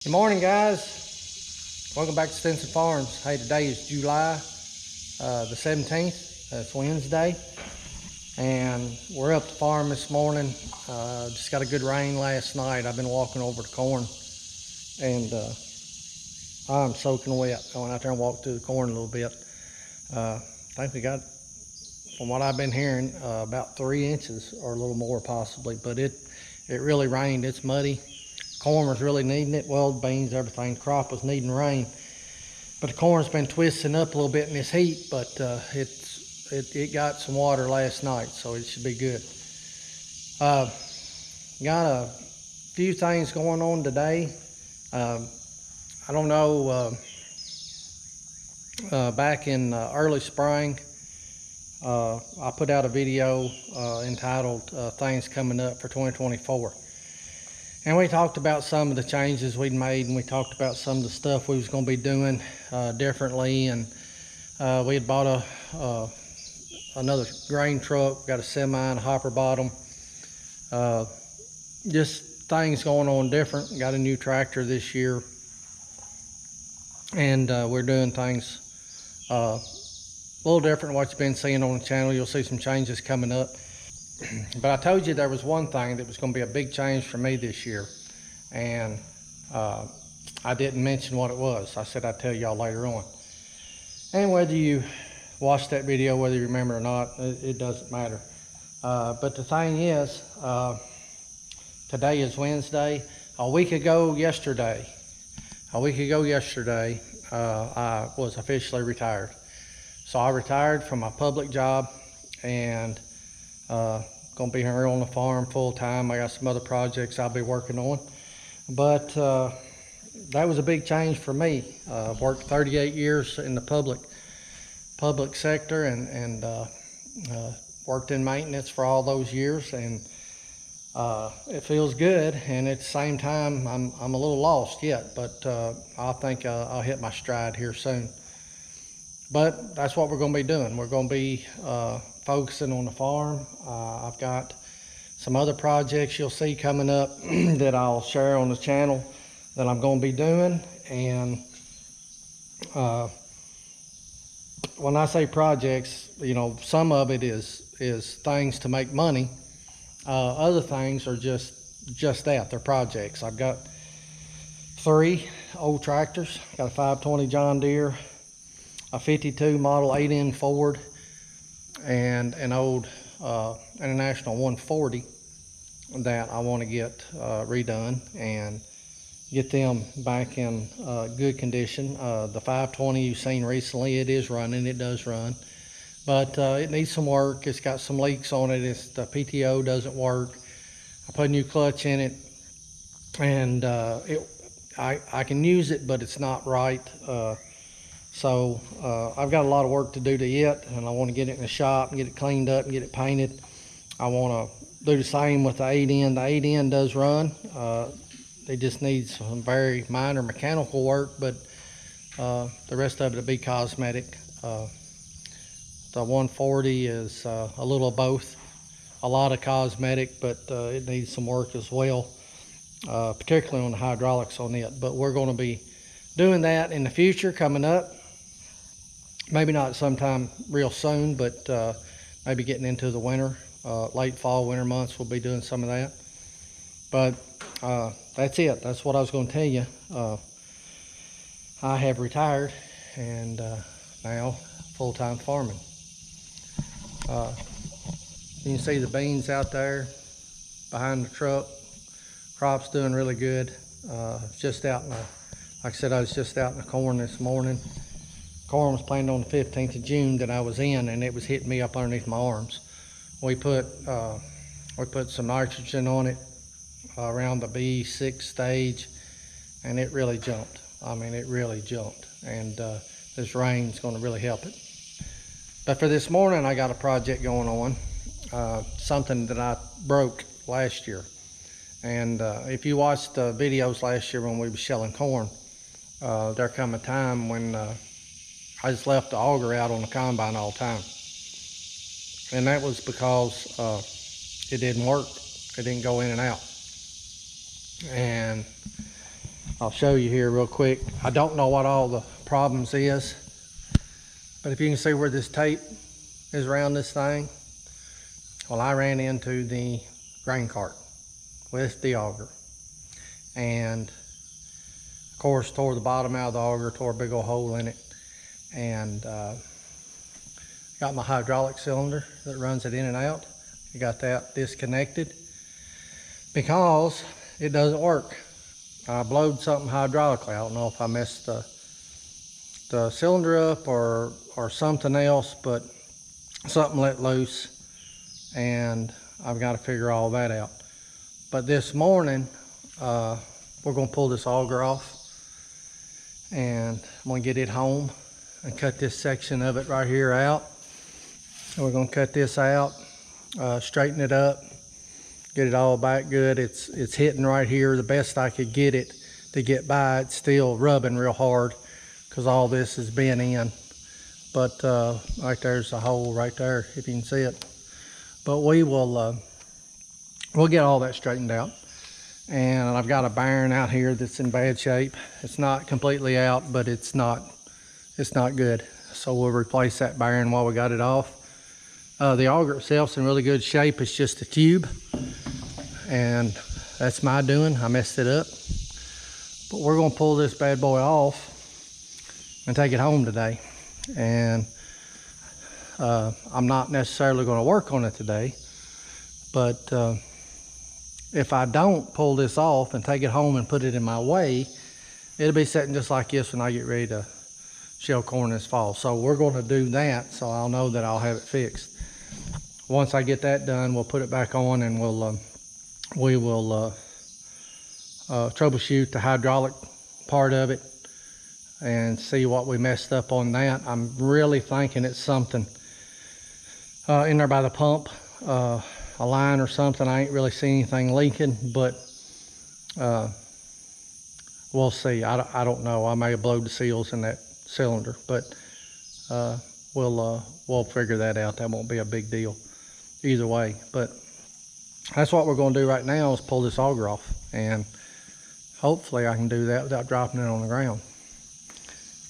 Good morning, guys. Welcome back to Stinson Farms. Hey, today is July the 17th. It's Wednesday, and we're up to farm this morning. Just got a good rain last night. I've been walking over the corn, and I'm soaking wet. Going out there and walk through the corn a little bit. I think we got, from what I've been hearing, about 3 inches or a little more possibly. But it really rained. It's muddy. Corn was really needing it. Well, beans, everything. Crop was needing rain. But the corn's been twisting up a little bit in this heat, but it got some water last night, so it should be good. Got a few things going on today. I don't know, back in early spring, I put out a video entitled Things Coming Up for 2024. And we talked about some of the changes we'd made, and we talked about some of the stuff we was going to be doing differently. And we had bought another grain truck, got a semi and a hopper bottom. Just things going on different. Got a new tractor this year, and we're doing things a little different than what you've been seeing on the channel. You'll see some changes coming up. But I told you there was one thing that was going to be a big change for me this year, and I didn't mention what it was. I said I'd tell y'all later on. And whether you watch that video, whether you remember or not, it doesn't matter. But the thing is, today is Wednesday. A week ago yesterday, I was officially retired. So I retired from my public job, and gonna be here on the farm full time. I got some other projects I'll be working on, but that was a big change for me. I've worked 38 years in the public sector, and worked in maintenance for all those years, and it feels good. And at the same time, I'm a little lost yet, but I think I'll hit my stride here soon. But that's what we're going to be doing. We're going to be focusing on the farm. I've got some other projects you'll see coming up that I'll share on the channel that I'm going to be doing. And when I say projects, you know, some of it is things to make money. Other things are just that. They're projects. I've got 3 old tractors. Got a 520 John Deere, a 52 model 8N Ford, and an old International 140 that I want to get redone and get them back in good condition. The 520 you've seen recently, it is running, it does run, but it needs some work. It's got some leaks on it. The PTO doesn't work. I put a new clutch in it, and I can use it, but it's not right. So I've got a lot of work to do to it, and I want to get it in the shop and get it cleaned up and get it painted. I want to do the same with the 8N. The 8N does run. It just needs some very minor mechanical work, but the rest of it will be cosmetic. The 140 is a little of both. A lot of cosmetic, but it needs some work as well, particularly on the hydraulics on it. But we're going to be doing that in the future coming up. Maybe not sometime real soon, but maybe getting into the winter, late fall, winter months, we'll be doing some of that. But that's it. That's what I was going to tell you. I have retired, and now full-time farming. You can see the beans out there behind the truck. Crop's doing really good. Just out in the, like I said, I was just out in the corn this morning. Corn was planted on the 15th of June that I was in, and it was hitting me up underneath my arms. We put some nitrogen on it around the B6 stage, and it really jumped. I mean, it really jumped, and this rain's going to really help it. But for this morning, I got a project going on, something that I broke last year. And if you watched the videos last year when we were shelling corn, there come a time when I just left the auger out on the combine all the time. And that was because it didn't work. It didn't go in and out. And I'll show you here real quick. I don't know what all the problems is, but if you can see where this tape is around this thing, well, I ran into the grain cart with the auger, and of course tore the bottom out of the auger, tore a big old hole in it, and got my hydraulic cylinder that runs it in and out. I got that disconnected because it doesn't work. I blowed something hydraulically. I don't know if I messed the cylinder up or something else, but something let loose, and I've got to figure all that out. But this morning, we're going to pull this auger off, and I'm going to get it home and cut this section of it right here out. And we're going to cut this out, straighten it up, get it all back good. It's hitting right here the best I could get it to get by. It's still rubbing real hard because all this has been in. But right there's a hole right there, if you can see it. But we'll get all that straightened out. And I've got a bearing out here that's in bad shape. It's not completely out, but it's not good. So we'll replace that bearing while we got it off. The auger itself's in really good shape. It's just a tube, and that's my doing. I messed it up. But we're gonna pull this bad boy off and take it home today. And I'm not necessarily gonna work on it today, but if I don't pull this off and take it home and put it in my way, it'll be sitting just like this when I get ready to shell corn this fall. So we're gonna do that, so I'll know that I'll have it fixed. Once I get that done, we'll put it back on, and we will troubleshoot the hydraulic part of it and see what we messed up on that. I'm really thinking it's something in there by the pump, a line or something. I ain't really seen anything leaking, but we'll see. I don't know. I may have blowed the seals in that cylinder, but we'll figure that out. That won't be a big deal either way. But that's what we're going to do right now, is pull this auger off, and hopefully I can do that without dropping it on the ground.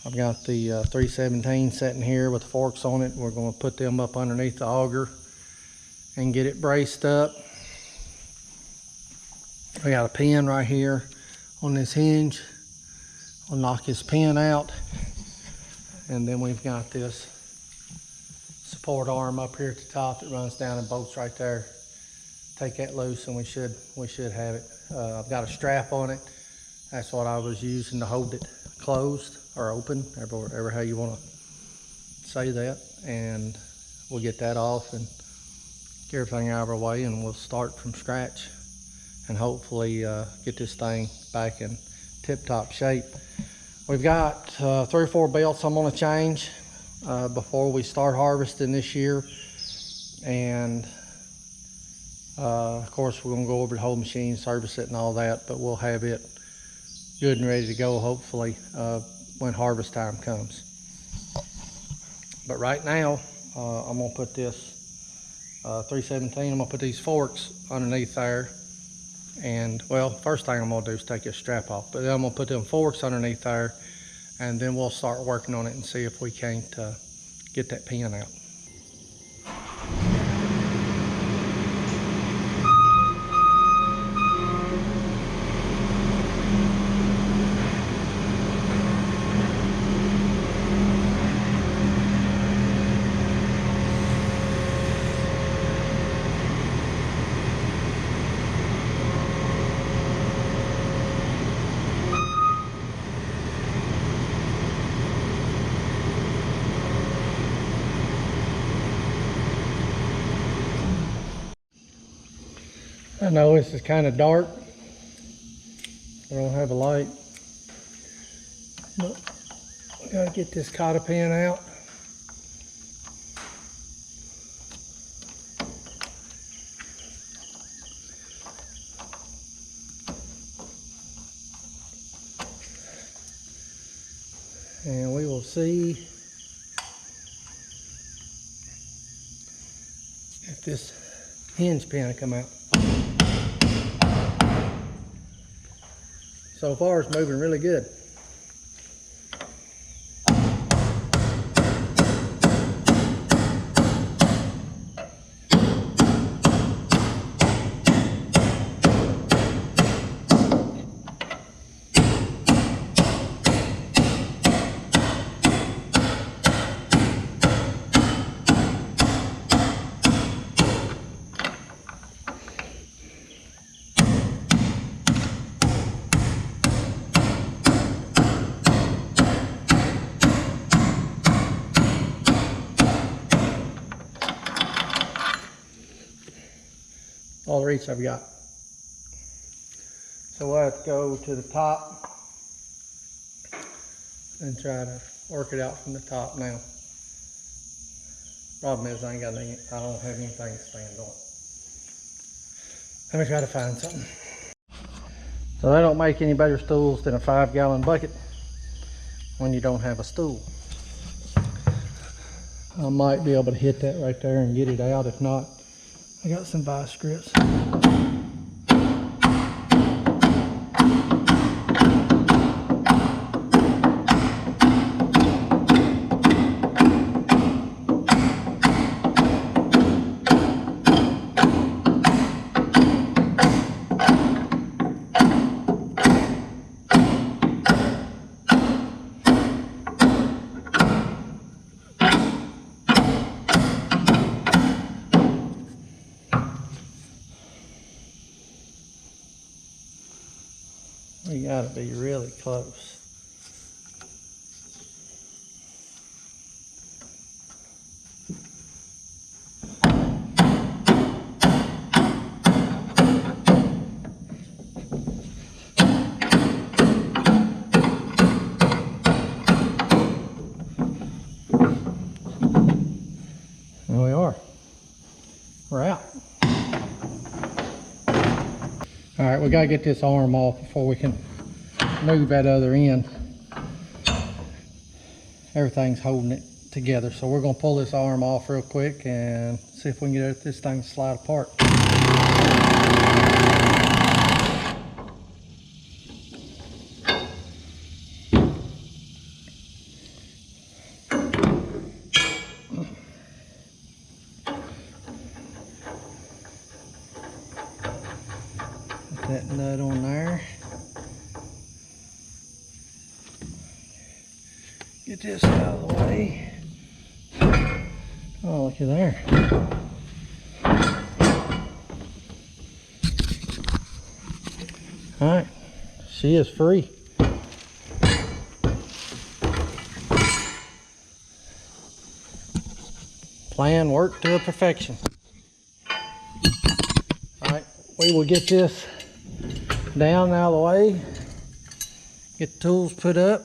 I've got the 317 sitting here with the forks on it. We're going to put them up underneath the auger and get it braced up. We got a pin right here on this hinge. I'll knock this pin out, and then we've got this support arm up here at the top that runs down and bolts right there. Take that loose and we should have it. I've got a strap on it. That's what I was using to hold it closed or open, ever how you want to say that. And we'll get that off and get everything out of our way, and we'll start from scratch and hopefully get this thing back in tip-top shape. We've got 3 or 4 belts I'm going to change before we start harvesting this year, and of course we're going to go over the whole machine, service it and all that, but we'll have it good and ready to go hopefully when harvest time comes. But right now I'm going to put this 317, I'm going to put these forks underneath there, and well, first thing I'm going to do is take this strap off, but then I'm going to put them forks underneath there, and then we'll start working on it and see if we can't get that pin out. I know this is kind of dark. I don't have a light, but I gotta get this cotter pin out. And we will see if this hinge pin will come out. so far it's moving really good. All the reach I've got. So we'll have to go to the top and try to work it out from the top now. Problem is I don't have anything to stand on. Let me try to find something. So they don't make any better stools than a 5-gallon bucket when you don't have a stool. I might be able to hit that right there and get it out. If not, I got some vice grips. You gotta be really close. There we are. We're out. All right, we gotta get this arm off before we can move that other end. Everything's holding it together, so we're gonna pull this arm off real quick and see if we can get this thing to slide apart. Put that nut on there. Get this out of the way. Oh, look at there. All right, she is free. Plan worked to a perfection. All right, we will get this down out of the way. Get the tools put up.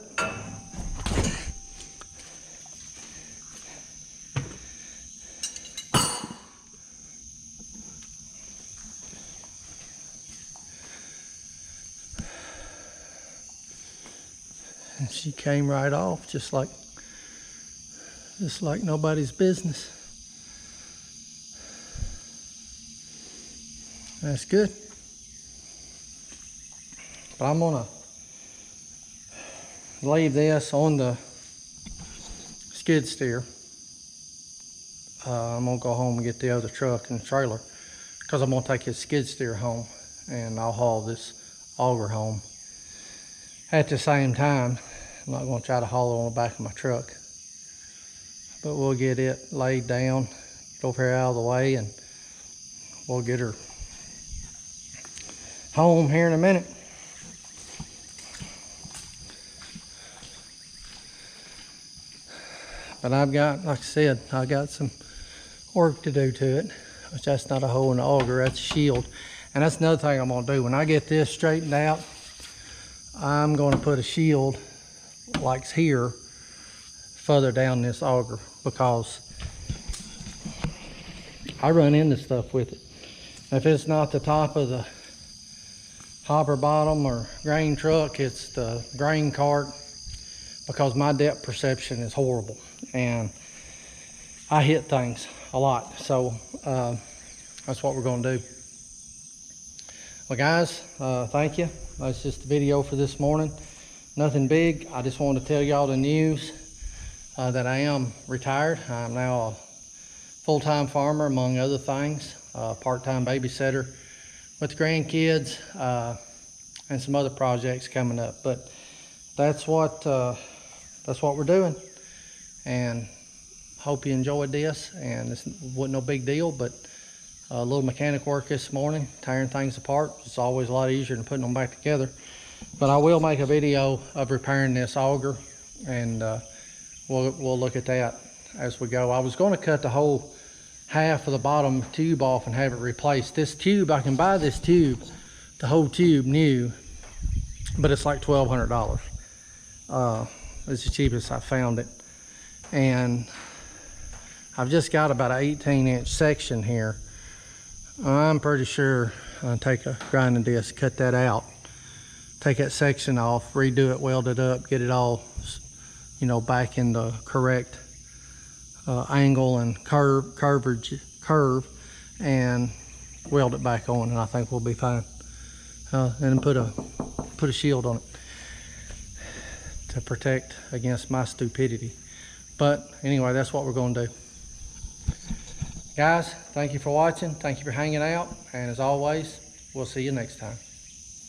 And she came right off just like nobody's business. That's good. But I'm gonna leave this on the skid steer. I'm gonna go home and get the other truck and the trailer because I'm gonna take his skid steer home and I'll haul this auger home. At the same time, I'm not gonna try to haul it on the back of my truck, but we'll get it laid down, get over here out of the way, and we'll get her home here in a minute. But I've got, like I said, I got some work to do to it. That's not a hole in the auger, that's a shield. And that's another thing I'm gonna do. When I get this straightened out, I'm gonna put a shield like here further down this auger because I run into stuff with it. If it's not the top of the hopper bottom or grain truck, it's the grain cart, because my depth perception is horrible and I hit things a lot. So that's what we're gonna do. Well guys, thank you. that's just the video for this morning. Nothing big. I just wanted to tell y'all the news that I am retired. I'm now a full-time farmer, among other things, part-time babysitter with grandkids, and some other projects coming up. But that's what we're doing, and hope you enjoyed this. And this wasn't no big deal, but a little mechanic work this morning, tearing things apart. It's always a lot easier than putting them back together. But I will make a video of repairing this auger, and we'll look at that as we go. I was going to cut the whole half of the bottom tube off and have it replaced. This tube, I can buy this tube, the whole tube new, but it's like $1,200. It's the cheapest I found it. And I've just got about an 18-inch section here. I'm pretty sure I'll take a grinding disc, cut that out, take that section off, redo it, weld it up, get it all, you know, back in the correct angle and curve, and weld it back on, and I think we'll be fine. And put a shield on it to protect against my stupidity. But anyway, that's what we're going to do. Guys, thank you for watching. Thank you for hanging out. And as always, we'll see you next time.